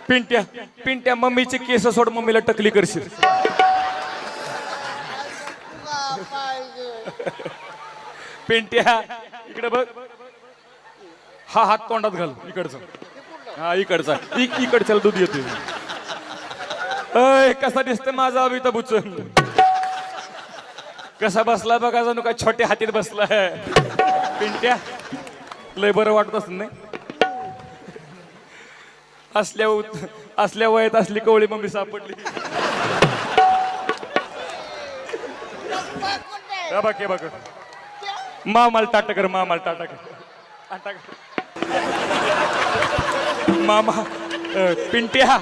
पिंट्या पिंट्या मम्मीचे केस सोड, मम्मीला टकली करशील. पिंट्या इकडे बघ, हा हात तोंडात घाल इकडचा. हा इकडचा, इकडच्याला दूध येते. अय कसा दिसतं माझा अमिताभ बच्चन, कसा बसला बघा, जणू काय छोट्या हातीत बसलाय. पिंट्या लय बरं वाटत असत नाही. असल्या वयात असली कवळी मम्मी सापडली. बघ बघ, मामाला टाटा कर, मामाला टाटा कर. मामा पिंट्या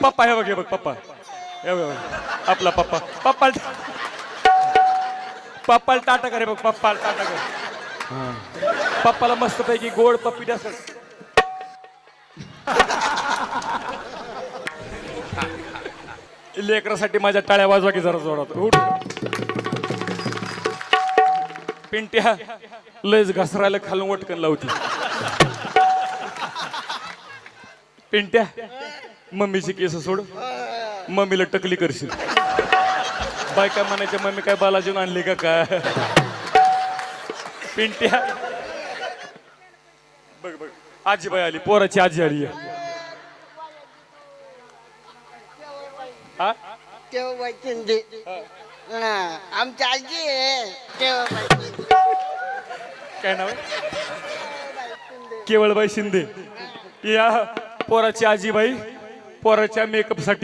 पप्पा हे बघ, पप्पा हे बघ, आपला पप्पा. पप्पाला टाटा करे बघ, पप्पाला टाटा कर. पप्पाला मस्त पैकी गोड पप्पी द्या. लेकरासाठी माझ्या टाळ्या वाजवा की जरा जोरात. उठ पिंट्या, लयच घसरायला खालून वटकन लावती. पिंट्या मम्मीची केस सोड, मम्मीला टकली करशील. बायका म्हणायच्या मम्मी काय बालाजीन आणली का काय. पिंट्या बघ बघ, आजीबाई आली, पोराची आजी आली. हा केवळबाई शिंदे, आमची आजी आहे केवळबाई. काय नाव आहे? केवळबाई शिंदे. या पोराची आजीबाई पोराच्या मेकअप साठी